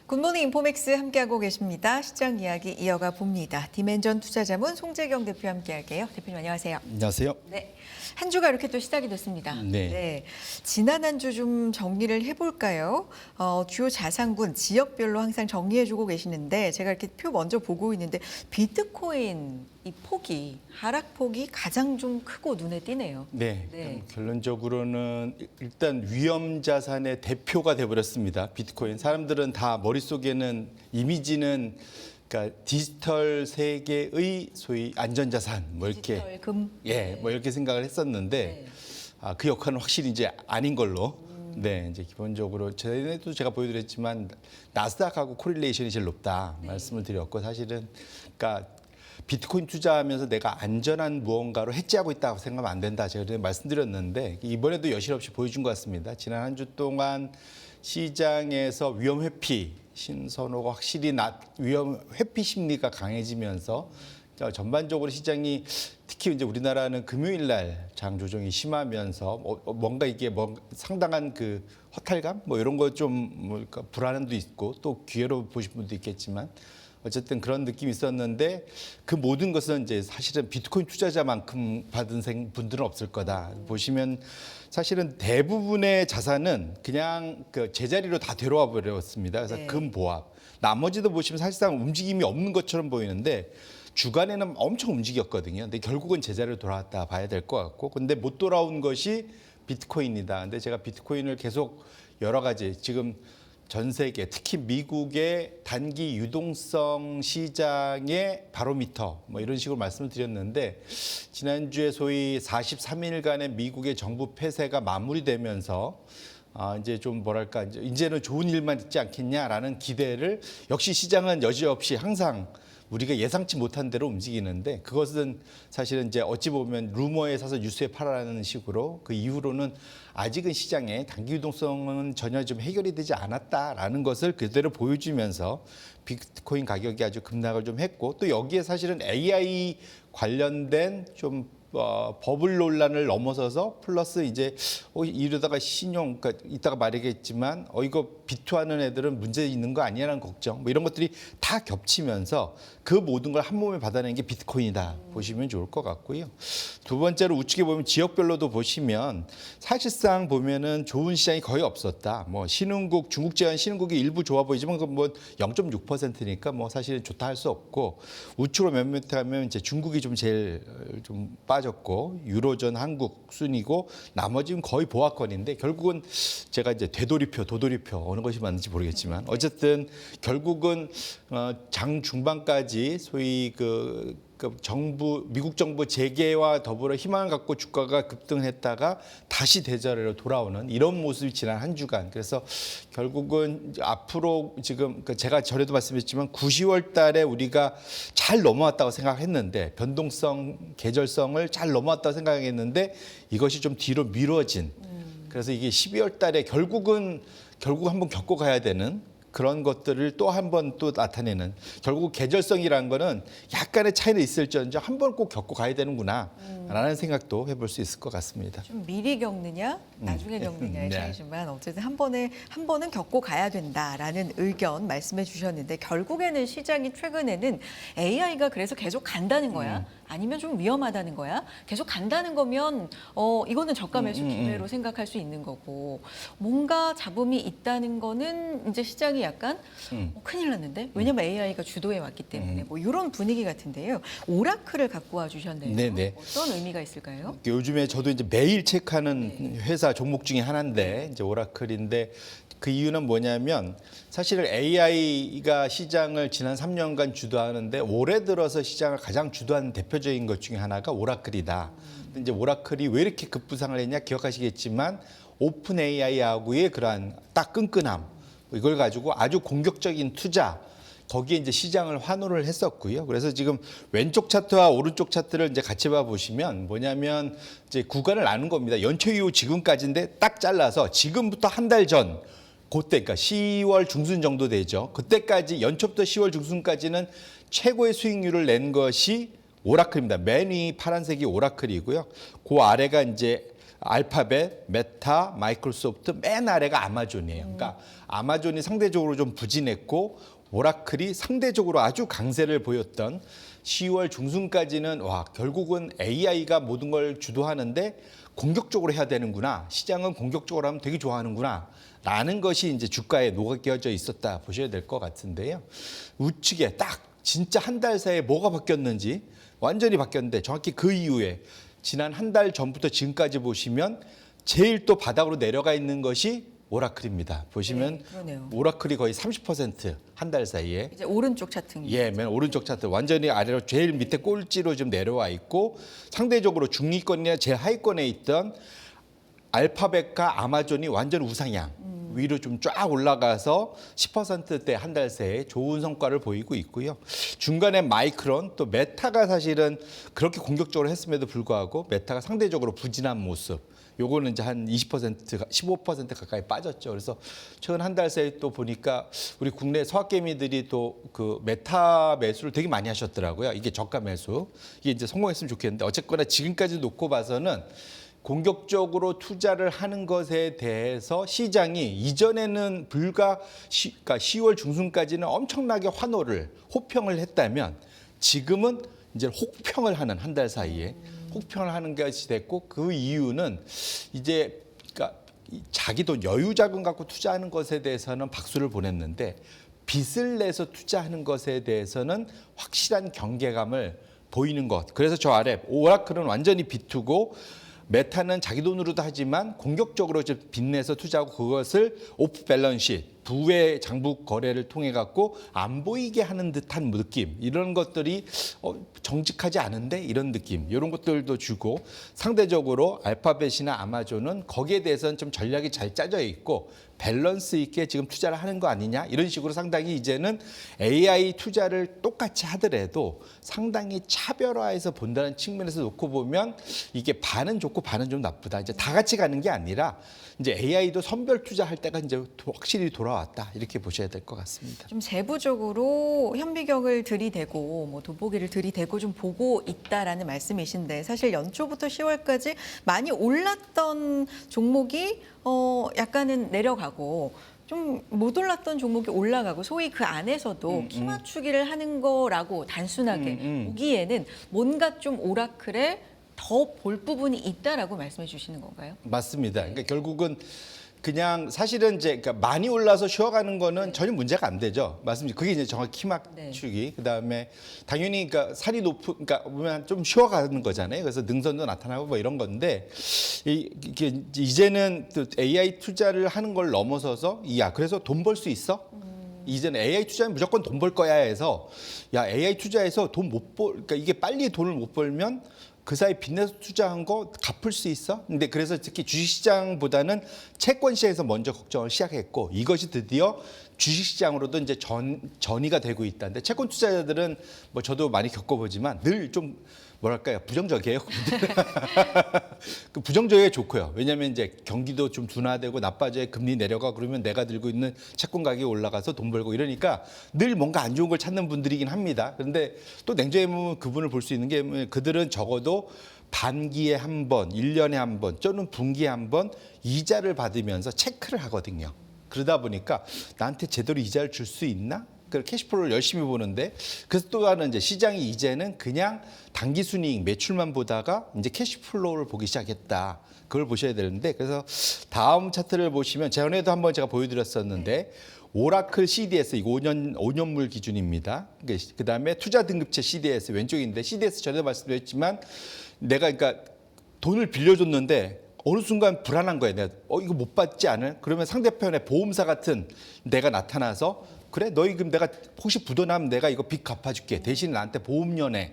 굿모닝 인포맥스 함께하고 계십니다. 시장 이야기 이어가 봅니다. 디멘전 투자자문 송재경 대표 함께할게요. 대표님 안녕하세요. 안녕하세요. 네, 한 주가 이렇게 또 시작이 됐습니다. 네. 지난 한 주 좀 정리를 해볼까요? 주요 자산군 지역별로 항상 정리해주고 계시는데 제가 이렇게 표 먼저 보고 있는데 비트코인 이 폭이 하락폭이 가장 좀 크고 눈에 띄네요. 네. 결론적으로는 일단 위험 자산의 대표가 돼버렸습니다. 비트코인. 사람들은 다 머릿속에는 이미지는 그러니까 디지털 세계의 소위 안전자산 뭐 이렇게 디지털 금. 뭐 이렇게 생각을 했었는데 그 역할은 확실히 이제 아닌 걸로. 네, 이제 기본적으로 전에도 제가 보여드렸지만 나스닥하고 코릴레이션이 제일 높다 말씀을 드렸고 사실은 그러니까 비트코인 투자하면서 내가 안전한 무언가로 해지하고 있다고 생각하면 안 된다. 제가 그렇게 말씀드렸는데 이번에도 여실없이 보여준 것 같습니다. 지난 한 주 동안 시장에서 위험 회피 신선호가 확실히 위험 회피 심리가 강해지면서 전반적으로 시장이 특히 이제 우리나라는 금요일 날 장 조정이 심하면서 뭔가 이게 상당한 그 허탈감 뭐 이런 거 좀 그러니까 불안함도 있고 또 기회로 보신 분도 있겠지만 어쨌든 그런 느낌이 있었는데 그 모든 것은 이제 사실은 비트코인 투자자만큼 받은 분들은 없을 거다. 보시면 사실은 대부분의 자산은 그냥 그 제자리로 다 되돌아 버렸습니다. 그래서 금보합. 나머지도 보시면 사실상 움직임이 없는 것처럼 보이는데 주간에는 엄청 움직였거든요. 근데 결국은 제자리로 돌아왔다 봐야 될 것 같고 근데 못 돌아온 것이 비트코인이다. 근데 제가 비트코인을 계속 여러 가지 지금 전 세계 특히 미국의 단기 유동성 시장의 바로미터 뭐 이런 식으로 말씀을 드렸는데 지난주에 소위 43일간의 미국의 정부 폐쇄가 마무리되면서 이제 좀 뭐랄까 이제는 좋은 일만 있지 않겠냐라는 기대를 역시 시장은 여지없이 항상 우리가 예상치 못한 대로 움직이는데 그것은 사실은 이제 어찌 보면 루머에 사서 뉴스에 팔아라는 식으로 그 이후로는 아직은 시장의 단기 유동성은 전혀 좀 해결이 되지 않았다라는 것을 그대로 보여주면서 비트코인 가격이 아주 급락을 좀 했고 또 여기에 사실은 AI 관련된 좀 버블 논란을 넘어서서 플러스 이제 이러다가 신용 그러니까 이따가 말하겠지만 이거 비투하는 애들은 문제 있는 거 아니냐는 걱정 뭐 이런 것들이 다 겹치면서 그 모든 걸 한 몸에 받아내는 게 비트코인이다 보시면 좋을 것 같고요. 두 번째로 우측에 보면 지역별로도 보시면 사실상 보면은 좋은 시장이 거의 없었다. 뭐 신흥국 중국 제한 신흥국이 일부 좋아 보이지만 그 뭐 0.6%니까 뭐 사실 좋다 할 수 없고 우측으로 몇몇 하면 이제 중국이 좀 제일 좀 빠졌고 유로존 한국 순이고 나머지는 거의 보합권인데 결국은 제가 이제 도돌이표 어느 것이 맞는지 모르겠지만 어쨌든 결국은 장 중반까지 소위 미국 정부 재계와 더불어 희망을 갖고 주가가 급등했다가 다시 대자리로 돌아오는 이런 모습이 지난 한 주간. 그래서 결국은 앞으로 지금 제가 전에도 말씀했지만 9, 10월 달에 우리가 잘 넘어왔다고 생각했는데 변동성, 계절성을 잘 넘어왔다고 생각했는데 이것이 좀 뒤로 미뤄진. 그래서 이게 12월 달에 결국 한번 겪고 가야 되는 그런 것들을 또 한 번 또 나타내는 결국 계절성이라는 거는 약간의 차이는 있을지언정 한 번 꼭 겪고 가야 되는구나 라는 생각도 해볼 수 있을 것 같습니다. 좀 미리 겪느냐 나중에 겪느냐의 차이지만 어쨌든 한 번은 겪고 가야 된다라는 의견 말씀해 주셨는데 결국에는 시장이 최근에는 AI가 그래서 계속 간다는 거야? 아니면 좀 위험하다는 거야? 계속 간다는 거면 이거는 저가 매수 기회로 생각할 수 있는 거고 뭔가 잡음이 있다는 거는 이제 시장이 약간 큰일 났는데 왜냐면 AI가 주도해 왔기 때문에 뭐 이런 분위기 같은데요. 오라클을 갖고 와 주셨네요. 네네. 어떤 의미가 있을까요? 요즘에 저도 이제 매일 체크하는 회사 종목 중에 하나인데 이제 오라클인데 그 이유는 뭐냐면 사실 AI가 시장을 지난 3년간 주도하는데 올해 들어서 시장을 가장 주도하는 대표적인 것 중에 하나가 오라클이다. 근데 이제 오라클이 왜 이렇게 급부상을 했냐 기억하시겠지만 오픈 AI하고의 그러한 딱 끈끈함 이걸 가지고 아주 공격적인 투자 거기에 이제 시장을 환호를 했었고요. 그래서 지금 왼쪽 차트와 오른쪽 차트를 이제 같이 봐 보시면 뭐냐면 이제 구간을 나눈 겁니다. 연초 이후 지금까지인데 딱 잘라서 지금부터 한 달 전 그때 그러니까 10월 중순 정도 되죠. 그때까지 연초부터 10월 중순까지는 최고의 수익률을 낸 것이 오라클입니다. 맨 위 파란색이 오라클이고요. 그 아래가 이제 알파벳, 메타, 마이크로소프트, 맨 아래가 아마존이에요. 그러니까 아마존이 상대적으로 좀 부진했고 오라클이 상대적으로 아주 강세를 보였던 10월 중순까지는 와 결국은 AI가 모든 걸 주도하는데 공격적으로 해야 되는구나. 시장은 공격적으로 하면 되게 좋아하는구나. 라는 것이 이제 주가에 녹아껴져 있었다 보셔야 될 것 같은데요. 우측에 딱 진짜 한 달 사이에 뭐가 바뀌었는지 완전히 바뀌었는데 정확히 그 이후에 지난 한 달 전부터 지금까지 보시면 제일 또 바닥으로 내려가 있는 것이 오라클입니다. 보시면 그러네요. 오라클이 거의 30% 한 달 사이에 이제 오른쪽 차트입니다. 예, 맨 오른쪽 차트 완전히 아래로 제일 밑에 꼴찌로 좀 내려와 있고 상대적으로 중위권이나 제일 하위권에 있던 알파벳과 아마존이 완전 우상향 위로 좀 쫙 올라가서 10%대 한 달 새에 좋은 성과를 보이고 있고요. 중간에 마이크론 또 메타가 사실은 그렇게 공격적으로 했음에도 불구하고 메타가 상대적으로 부진한 모습. 요거는 이제 한 20%, 15% 가까이 빠졌죠. 그래서 최근 한 달 새에 또 보니까 우리 국내 서학개미들이 또 그 메타 매수를 되게 많이 하셨더라고요. 이게 저가 매수. 이게 이제 성공했으면 좋겠는데 어쨌거나 지금까지 놓고 봐서는 공격적으로 투자를 하는 것에 대해서 시장이 이전에는 그러니까 10월 중순까지는 엄청나게 환호를 호평을 했다면 지금은 이제 혹평을 하는 한 달 사이에 혹평을 하는 것이 됐고 그 이유는 이제 그러니까 자기 돈 여유 자금 갖고 투자하는 것에 대해서는 박수를 보냈는데 빚을 내서 투자하는 것에 대해서는 확실한 경계감을 보이는 것. 그래서 저 아래 오라클은 완전히 비투고 메타는 자기 돈으로도 하지만 공격적으로 빚내서 투자하고 그것을 오프 밸런스 부의 장부 거래를 통해 갖고 안 보이게 하는 듯한 느낌 이런 것들이 정직하지 않은데 이런 느낌 이런 것들도 주고 상대적으로 알파벳이나 아마존은 거기에 대해서는 좀 전략이 잘 짜져 있고 밸런스 있게 지금 투자를 하는 거 아니냐 이런 식으로 상당히 이제는 AI 투자를 똑같이 하더라도 상당히 차별화해서 본다는 측면에서 놓고 보면 이게 반은 좋고 반은 좀 나쁘다. 이제 다 같이 가는 게 아니라 이제 AI도 선별 투자할 때가 이제 확실히 돌아왔다 이렇게 보셔야 될 것 같습니다. 좀 세부적으로 현미경을 들이대고 뭐 돋보기를 들이대고 좀 보고 있다라는 말씀이신데 사실 연초부터 10월까지 많이 올랐던 종목이 약간은 내려가고 좀 못 올랐던 종목이 올라가고 소위 그 안에서도 키 맞추기를 하는 거라고 단순하게 보기에는 뭔가 좀 오라클에 더 볼 부분이 있다라고 말씀해 주시는 건가요? 맞습니다. 그러니까 결국은 그냥 사실은 이제 그러니까 많이 올라서 쉬어가는 거는 전혀 문제가 안 되죠. 맞습니다. 그게 이제 정확히 키 맞추기. 그다음에 당연히 그러니까 살이 그러니까 보면 좀 쉬어가는 거잖아요. 그래서 능선도 나타나고 뭐 이런 건데 이게 이제는 또 AI 투자를 하는 걸 넘어서서 야 그래서 돈 벌 수 있어? 이제는 AI 투자는 무조건 돈 벌 거야 해서 야 AI 투자해서 돈 못 벌 그러니까 이게 빨리 돈을 못 벌면 그 사이 빚내서 투자한 거 갚을 수 있어? 근데 그래서 특히 주식시장보다는 채권시장에서 먼저 걱정을 시작했고 이것이 드디어 주식시장으로도 이제 전이가 되고 있다. 근데 채권 투자자들은 뭐 저도 많이 겪어보지만 늘 좀 뭐랄까요 부정적이에요. 그 부정적이게 좋고요. 왜냐하면 이제 경기도 좀 둔화되고 나빠져야 금리 내려가 그러면 내가 들고 있는 채권 가격이 올라가서 돈 벌고 이러니까 늘 뭔가 안 좋은 걸 찾는 분들이긴 합니다. 그런데 또 냉정해 보면 그분을 볼 수 있는 게 그들은 적어도 반기에 한 번, 1년에 한 번, 또는 분기에 한 번 이자를 받으면서 체크를 하거든요. 그러다 보니까 나한테 제대로 이자를 줄 수 있나? 그 캐시플로우를 열심히 보는데 그래서 또 하는 이제 시장이 이제는 그냥 단기 순이익 매출만 보다가 이제 캐시플로우를 보기 시작했다. 그걸 보셔야 되는데 그래서 다음 차트를 보시면 전에도 한번 제가 보여드렸었는데 오라클 CDS 이거 5년물 기준입니다. 그다음에 투자 등급체 CDS 왼쪽인데 CDS 전에도 말씀드렸지만 내가 그러니까 돈을 빌려줬는데 어느 순간 불안한 거예요. 내가 이거 못 받지 않을? 그러면 상대편의 보험사 같은 내가 나타나서 그래 너희 그럼 내가 혹시 부도나면 내가 이거 빚 갚아줄게. 대신 나한테 보험료 내.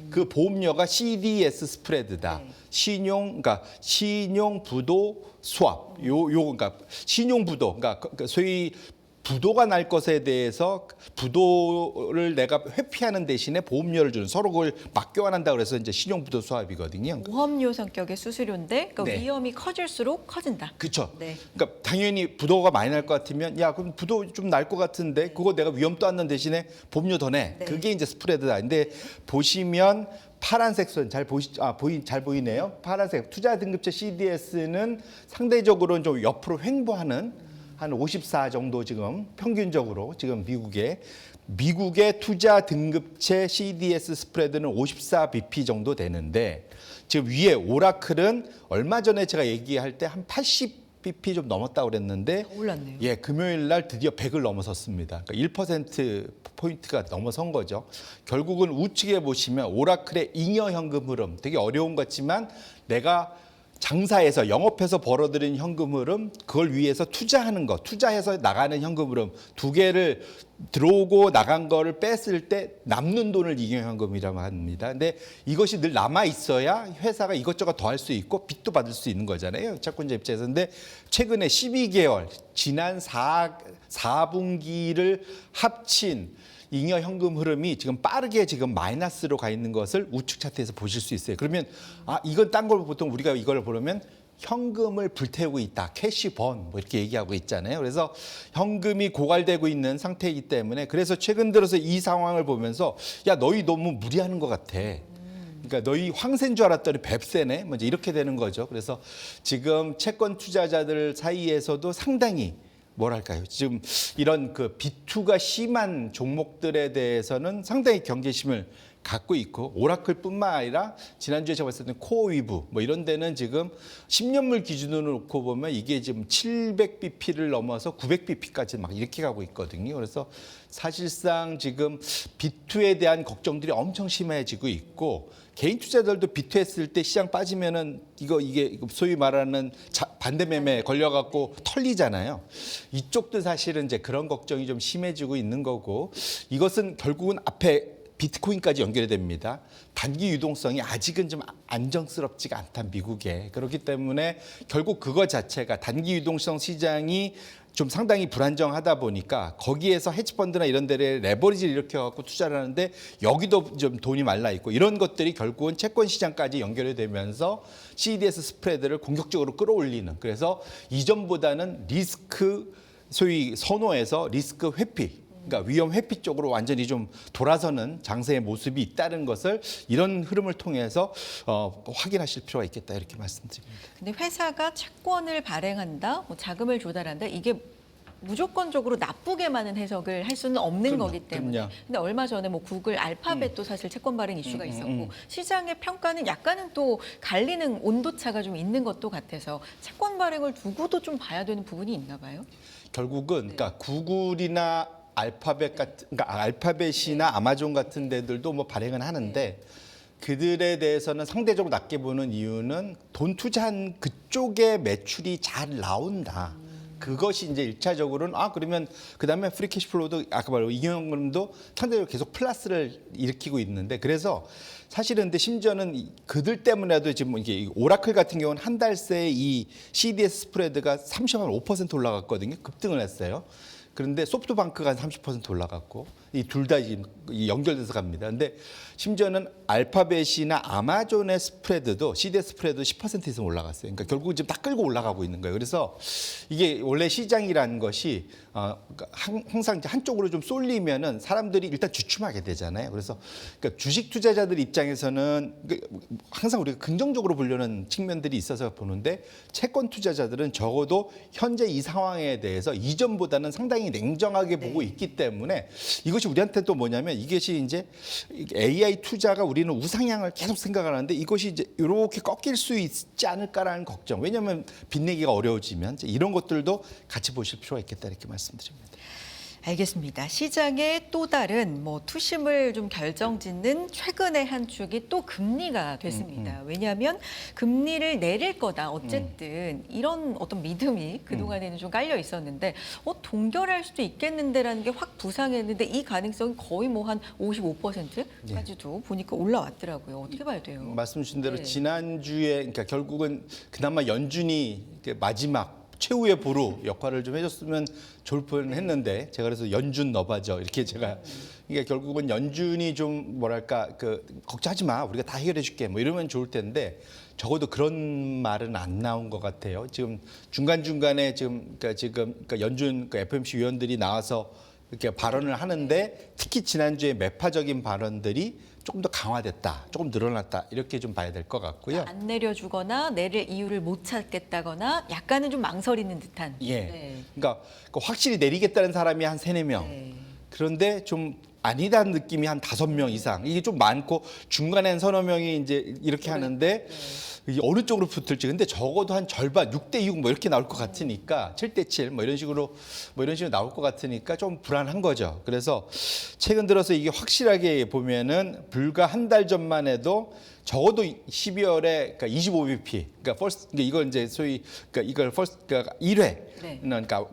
그 보험료가 CDS 스프레드다. 그러니까 신용 부도 수합. 그러니까 신용 부도. 그러니까 소위 부도가 날 것에 대해서 부도를 내가 회피하는 대신에 보험료를 주는 서로 그걸 맞교환한다 그래서 이제 신용부도 수합이거든요. 보험료 성격의 수수료인데 그 네. 위험이 커질수록 커진다. 그렇죠. 네. 그러니까 당연히 부도가 많이 날 것 같으면 야 그럼 부도 좀 날 것 같은데 그거 내가 위험 떠안는 대신에 보험료 더 내. 네. 그게 이제 스프레드다. 근데 보시면 파란색 선 잘 잘 보이네요. 파란색 투자 등급제 CDS는 상대적으로 좀 옆으로 횡보하는 한 54 정도 지금 평균적으로 지금 미국의 투자 등급제 CDS 스프레드는 54 bp 정도 되는데 지금 위에 오라클은 얼마 전에 제가 얘기할 때 한 80 bp 좀 넘었다고 그랬는데 올랐네요. 예, 금요일 날 드디어 100을 넘어섰습니다. 그러니까 1% 포인트가 넘어선 거죠. 결국은 우측에 보시면 오라클의 잉여 현금 흐름 되게 어려운 것 같지만 내가 장사해서 영업해서 벌어들인 현금 흐름 그걸 위해서 투자하는 거 투자해서 나가는 현금 흐름 두 개를 들어오고 나간 거를 뺐을 때 남는 돈을 잉여 현금이라고 합니다. 근데 이것이 늘 남아 있어야 회사가 이것저것 더 할 수 있고 빚도 받을 수 있는 거잖아요. 채권자 입장에서. 근데 최근에 12개월 지난 4분기를 합친 잉여 현금 흐름이 지금 빠르게 지금 마이너스로 가 있는 것을 우측 차트에서 보실 수 있어요. 그러면 이건 딴 걸 보통 우리가 이걸 보려면 현금을 불태우고 있다. 캐시번 뭐 이렇게 얘기하고 있잖아요. 그래서 현금이 고갈되고 있는 상태이기 때문에 그래서 최근 들어서 이 상황을 보면서 야 너희 너무 무리하는 것 같아. 그러니까 너희 황새인 줄 알았더니 뱁새네. 먼저 이렇게 되는 거죠. 그래서 지금 채권 투자자들 사이에서도 상당히 뭐랄까요? 지금 이런 그 비투가 심한 종목들에 대해서는 상당히 경계심을 갖고 있고 오라클뿐만 아니라 지난주에 제가 봤을 때 코어위브 뭐 이런 데는 지금 10년물 기준으로 놓고 보면 이게 지금 700bp를 넘어서 900bp까지 막 이렇게 가고 있거든요. 그래서 사실상 지금 비투에 대한 걱정들이 엄청 심해지고 있고 개인 투자자들도 비투했을 때 시장 빠지면은 이게 소위 말하는 반대 매매에 걸려갖고 털리잖아요. 이쪽도 사실은 이제 그런 걱정이 좀 심해지고 있는 거고 이것은 결국은 앞에 비트코인까지 연결이 됩니다. 단기 유동성이 아직은 좀 안정스럽지가 않다 미국에. 그렇기 때문에 결국 그거 자체가 단기 유동성 시장이 좀 상당히 불안정하다 보니까 거기에서 헤지펀드나 이런 데를 레버리지를 일으켜갖고 투자를 하는데 여기도 좀 돈이 말라 있고 이런 것들이 결국은 채권 시장까지 연결이 되면서 CDS 스프레드를 공격적으로 끌어올리는 그래서 이전보다는 리스크 소위 선호에서 리스크 회피 그러니까 위험 회피 쪽으로 완전히 좀 돌아서는 장세의 모습이 있다는 것을 이런 흐름을 통해서 확인하실 필요가 있겠다 이렇게 말씀드립니다. 근데 회사가 채권을 발행한다, 뭐 자금을 조달한다 이게 무조건적으로 나쁘게만은 해석을 할 수는 없는 거기 때문에. 그럼요. 근데 얼마 전에 뭐 구글 알파벳도 사실 채권 발행 이슈가 있었고 시장의 평가는 약간은 또 갈리는 온도차가 좀 있는 것도 같아서 채권 발행을 두고도 좀 봐야 되는 부분이 있나 봐요. 결국은 그러니까 구글이나 알파벳이나 아마존 같은 데들도 뭐 발행은 하는데 그들에 대해서는 상대적으로 낮게 보는 이유는 돈 투자한 그쪽의 매출이 잘 나온다. 그것이 이제 1차적으로는 그러면 그다음에 프리 캐시플로우도 아까 말한 잉여금도 상대적으로 계속 플러스를 일으키고 있는데 그래서 사실은 근데 심지어는 그들 때문에도 지금 이게 오라클 같은 경우는 한 달 새 이 CDS 스프레드가 35% 올라갔거든요. 급등을 했어요. 그런데 소프트뱅크가 한 30% 올라갔고 이 둘 다 연결돼서 갑니다. 근데 심지어는 알파벳이나 아마존의 스프레드도 CDS 스프레드 10% 이상 올라갔어요. 그러니까 결국 지금 다 끌고 올라가고 있는 거예요. 그래서 이게 원래 시장이라는 것이 항상 한쪽으로 좀 쏠리면은 사람들이 일단 주춤하게 되잖아요. 그래서 그러니까 주식 투자자들 입장에서는 항상 우리가 긍정적으로 보려는 측면들이 있어서 보는데 채권 투자자들은 적어도 현재 이 상황에 대해서 이전보다는 상당히 냉정하게 보고 있기 때문에 이것이 우리한테 또 뭐냐면 이것이 이제 AI 투자가 우리는 우상향을 계속 생각하는데 이것이 이제 이렇게 꺾일 수 있지 않을까라는 걱정. 왜냐하면 빚내기가 어려워지면 이제 이런 것들도 같이 보실 필요가 있겠다 이렇게 말씀드립니다. 알겠습니다. 시장의 또 다른 뭐 투심을 좀 결정짓는 최근의 한 축이 또 금리가 됐습니다. 왜냐하면 금리를 내릴 거다. 어쨌든 이런 어떤 믿음이 그동안에는 좀 깔려 있었는데 동결할 수도 있겠는데라는 게 확 부상했는데 이 가능성이 거의 뭐 한 55%까지도 보니까 올라왔더라고요. 어떻게 봐야 돼요? 말씀 주신 대로 네. 지난주에 그러니까 결국은 그나마 연준이 마지막 최후의 보루 역할을 좀 해줬으면 좋을 뻔했는데 제가 그래서 연준 너바죠 이렇게 제가 이게 결국은 연준이 좀 뭐랄까 걱정하지 마 우리가 다 해결해줄게 뭐 이러면 좋을 텐데 적어도 그런 말은 안 나온 것 같아요. 지금 중간 중간에 그러니까 연준 FOMC 위원들이 나와서 이렇게 발언을 하는데 특히 지난주에 매파적인 발언들이 조금 더 강화됐다, 조금 늘어났다 이렇게 좀 봐야 될 것 같고요. 안 내려주거나 내릴 이유를 못 찾겠다거나 약간은 좀 망설이는 듯한. 예. 네. 그러니까 확실히 내리겠다는 사람이 한 3-4명. 네. 그런데 좀 아니다는 느낌이 한 5명 이상. 이게 좀 많고 중간엔 서너 명이 이제 이렇게 하는데 이게 어느 쪽으로 붙을지. 근데 적어도 한 절반 6대6 뭐 이렇게 나올 것 같으니까 7대7 뭐 이런 식으로 나올 것 같으니까 좀 불안한 거죠. 그래서 최근 들어서 이게 확실하게 보면은 불과 한 달 전만 해도 적어도 12월에 그러니까 25bp, 그러니까 first, 이걸 이제 소위 그러니까 이걸 first, 그러니까 1회, 네. 그러니까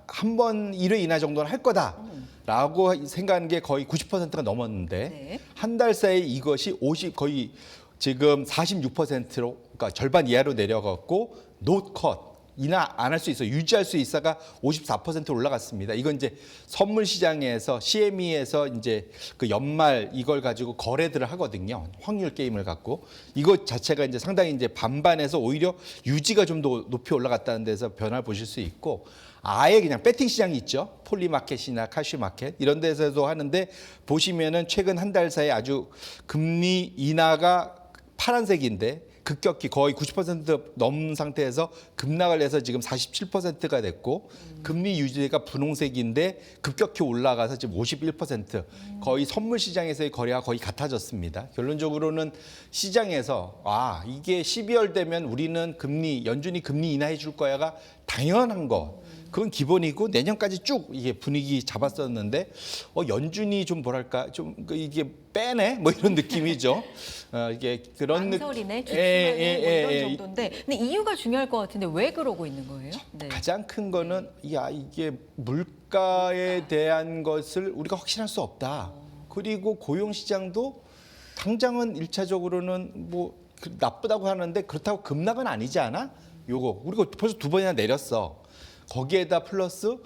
한 번 1회 인하 정도는 할 거다라고 생각하는 게 거의 90%가 넘었는데 네. 한 달 사이 이것이 거의 지금 46%로 그러니까 절반 이하로 내려갔고 노 컷. 인하 안 할 수 있어 유지할 수 있어가 54% 올라갔습니다. 이건 이제 선물 시장에서 CME에서 이제 그 연말 이걸 가지고 거래들을 하거든요. 확률 게임을 갖고 이것 자체가 이제 상당히 이제 반반에서 오히려 유지가 좀 더 높이 올라갔다는 데서 변화를 보실 수 있고 아예 그냥 배팅 시장이 있죠. 폴리마켓이나 카시마켓 이런 데서도 하는데 보시면은 최근 한 달 사이에 아주 금리 인하가 파란색인데 급격히 거의 90% 넘은 상태에서 급락을 해서 지금 47%가 됐고 금리 유지가 분홍색인데 급격히 올라가서 지금 51% 거의 선물 시장에서의 거래가 거의 같아졌습니다. 결론적으로는 시장에서 이게 12월 되면 우리는 연준이 금리 인하해 줄 거야가 당연한 거. 그건 기본이고 내년까지 쭉 이게 분위기 잡았었는데 연준이 좀 뭐랄까 좀 이게 빼네 뭐 이런 느낌이죠. 이게 그런 망설이네, 주춤하네 뭐 이런 정도인데, 근데 이유가 중요할 것 같은데 왜 그러고 있는 거예요? 네. 가장 큰 거는 이게 물가에 대한 것을 우리가 확신할 수 없다. 그리고 고용 시장도 당장은 일차적으로는 뭐 나쁘다고 하는데 그렇다고 급락은 아니지 않아? 요거 우리가 벌써 2번이나 내렸어. 거기에다 플러스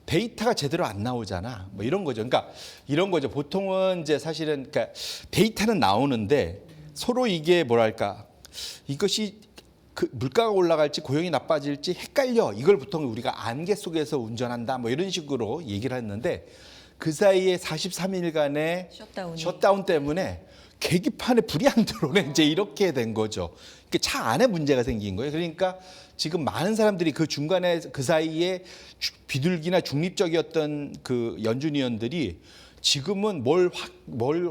데이터가 제대로 안 나오잖아. 뭐 이런 거죠. 그러니까 이런 거죠. 보통은 이제 사실은 그러니까 데이터는 나오는데 서로 이게 뭐랄까 이것이 그 물가가 올라갈지 고용이 나빠질지 헷갈려. 이걸 보통 우리가 안개 속에서 운전한다. 뭐 이런 식으로 얘기를 했는데 그 사이에 43일간의 셧다운 때문에 계기판에 불이 안 들어오네. 이제 이렇게 된 거죠. 차 안에 문제가 생긴 거예요. 그러니까 지금 많은 사람들이 그 중간에 그 사이에 비둘기나 중립적이었던 그 연준 위원들이 지금은 뭘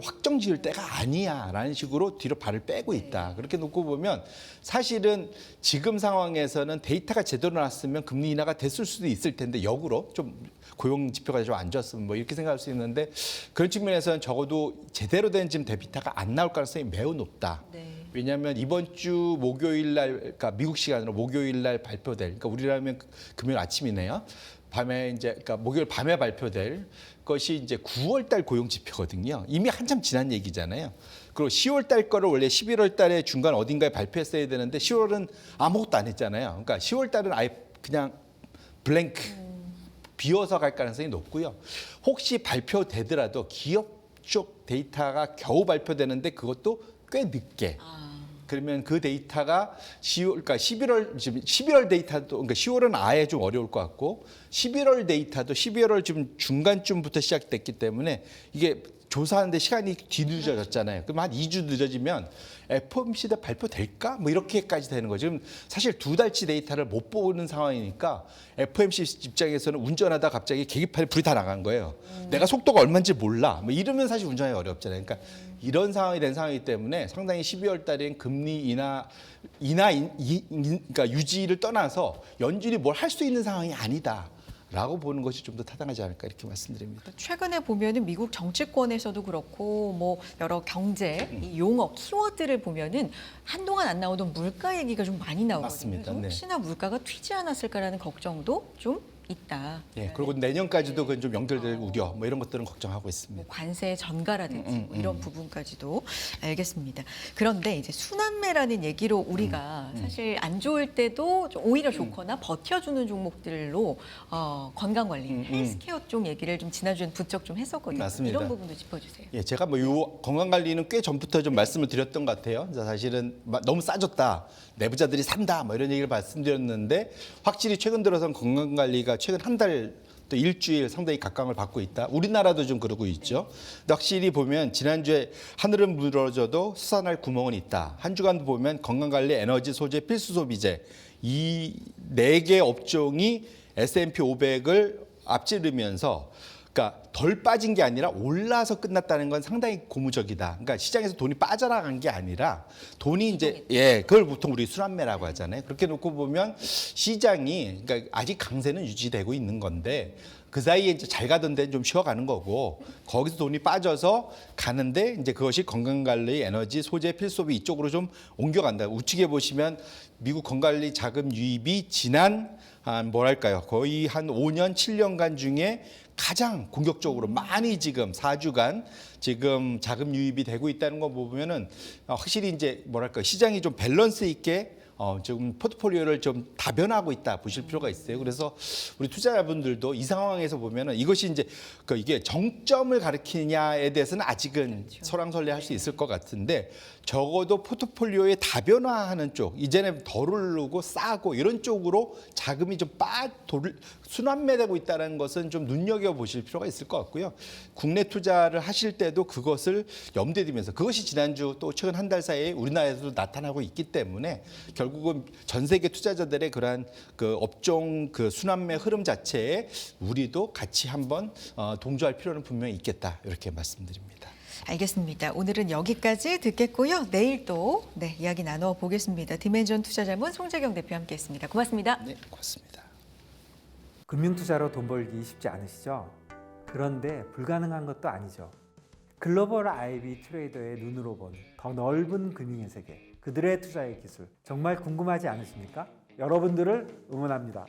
확정 지을 때가 아니야라는 식으로 뒤로 발을 빼고 있다. 그렇게 놓고 보면 사실은 지금 상황에서는 데이터가 제대로 나왔으면 금리 인하가 됐을 수도 있을 텐데 역으로 좀 고용 지표가 좀 안 좋았으면 뭐 이렇게 생각할 수 있는데 그런 측면에서는 적어도 제대로 된 지금 데이터가 안 나올 가능성이 매우 높다. 네. 왜냐하면 이번 주 목요일 날, 그러니까 미국 시간으로 목요일 날 발표될, 그러니까 우리라면 금요일 아침이네요. 밤에 이제, 그러니까 목요일 밤에 발표될 것이 이제 9월 달 고용 지표거든요. 이미 한참 지난 얘기잖아요. 그리고 10월 달 거를 원래 11월 달에 중간 어딘가에 발표했어야 되는데 10월은 아무것도 안 했잖아요. 그러니까 10월 달은 아예 그냥 블랭크, 비워서 갈 가능성이 높고요. 혹시 발표되더라도 기업 쪽 데이터가 겨우 발표되는데 그것도 꽤 늦게. 그러면 그 데이터가 10월, 그러니까 11월 데이터도, 그러니까 10월은 아예 좀 어려울 것 같고 11월 데이터도 12월 좀 중간쯤부터 시작됐기 때문에 이게 조사하는데 시간이 뒤늦어졌잖아요. 그럼 한 2주 늦어지면 FOMC 때 발표될까? 뭐 이렇게까지 되는 거죠. 지금 사실 2달치 데이터를 못 보는 상황이니까 FOMC 입장에서는 운전하다 갑자기 계기판에 불이 다 나간 거예요. 내가 속도가 얼마인지 몰라. 뭐 이러면 사실 운전하기 어렵잖아요. 그러니까 이런 상황이 된 상황이기 때문에 상당히 12월 달엔 금리 그러니까 유지를 떠나서 연준이 뭘 할 수 있는 상황이 아니다. 라고 보는 것이 좀 더 타당하지 않을까 이렇게 말씀드립니다. 최근에 보면은 미국 정치권에서도 그렇고 뭐 여러 경제 이 용어 키워드를 보면은 한동안 안 나오던 물가 얘기가 좀 많이 나오거든요. 맞습니다. 그래서 혹시나 물가가 튀지 않았을까라는 걱정도 좀 있다. 예, 그리고 내년까지도 그건 좀 연결될 우려 뭐 이런 것들은 걱정하고 있습니다. 뭐 관세 전가라든지 뭐 이런 부분까지도 알겠습니다. 그런데 이제 순환매라는 얘기로 우리가 사실 안 좋을 때도 좀 오히려 좋거나 버텨주는 종목들로 건강관리, 헬스케어 쪽 얘기를 좀 지난주에 부쩍 좀 했었거든요. 맞습니다. 이런 부분도 짚어주세요. 예, 제가 뭐 요 건강관리는 꽤 전부터 좀 말씀을 드렸던 것 같아요. 사실은 너무 싸졌다, 내부자들이 산다, 뭐 이런 얘기를 말씀드렸는데 확실히 최근 들어서는 건강관리가 최근 한 달 또 일주일 상당히 각광을 받고 있다. 우리나라도 좀 그러고 있죠. 근데 확실히 보면 지난주에 하늘은 무너져도 솟아날 구멍은 있다. 한 주간 보면 건강관리, 에너지, 소재, 필수 소비재 이 네 개 업종이 S&P 500을 앞지르면서 그러니까 덜 빠진 게 아니라 올라서 끝났다는 건 상당히 고무적이다. 그러니까 시장에서 돈이 빠져나간 게 아니라 돈이 이제 그걸 보통 우리 순환매라고 하잖아요. 그렇게 놓고 보면 시장이 그러니까 아직 강세는 유지되고 있는 건데 그 사이에 이제 잘 가던 데는 좀 쉬어가는 거고 거기서 돈이 빠져서 가는데 이제 그것이 건강관리, 에너지, 소재, 필수소비 이쪽으로 좀 옮겨간다. 우측에 보시면 미국 건강관리 자금 유입이 지난 뭐랄까요 거의 한 5년, 7년간 중에 가장 공격적으로 많이 지금 4주간 지금 자금 유입이 되고 있다는 거 보면은 확실히 이제 뭐랄까 시장이 좀 밸런스 있게 지금 포트폴리오를 좀 다변화하고 있다 보실 필요가 있어요. 그래서 우리 투자자분들도 이 상황에서 보면은 이것이 이제 이게 정점을 가리키냐에 대해서는 아직은 설왕설래할 수 있을 것 같은데 적어도 포트폴리오의 다변화하는 쪽 이제는 덜 오르고 싸고 이런 쪽으로 자금이 좀 순환매되고 있다는 것은 좀 눈여겨 보실 필요가 있을 것 같고요. 국내 투자를 하실 때도 그것을 염두에 두면서 그것이 지난주 또 최근 한 달 사이에 우리나라에서도 나타나고 있기 때문에 결국은 전 세계 투자자들의 그러한 그 업종 그 순환매 흐름 자체에 우리도 같이 한번 동조할 필요는 분명히 있겠다 이렇게 말씀드립니다. 알겠습니다. 오늘은 여기까지 듣겠고요. 내일 또 이야기 나눠 보겠습니다. 디멘전 투자자문 송재경 대표 함께했습니다. 고맙습니다. 네, 고맙습니다. 금융투자로 돈 벌기 쉽지 않으시죠? 그런데 불가능한 것도 아니죠. 글로벌 IB 트레이더의 눈으로 본 더 넓은 금융의 세계, 그들의 투자의 기술 정말 궁금하지 않으십니까? 여러분들을 응원합니다.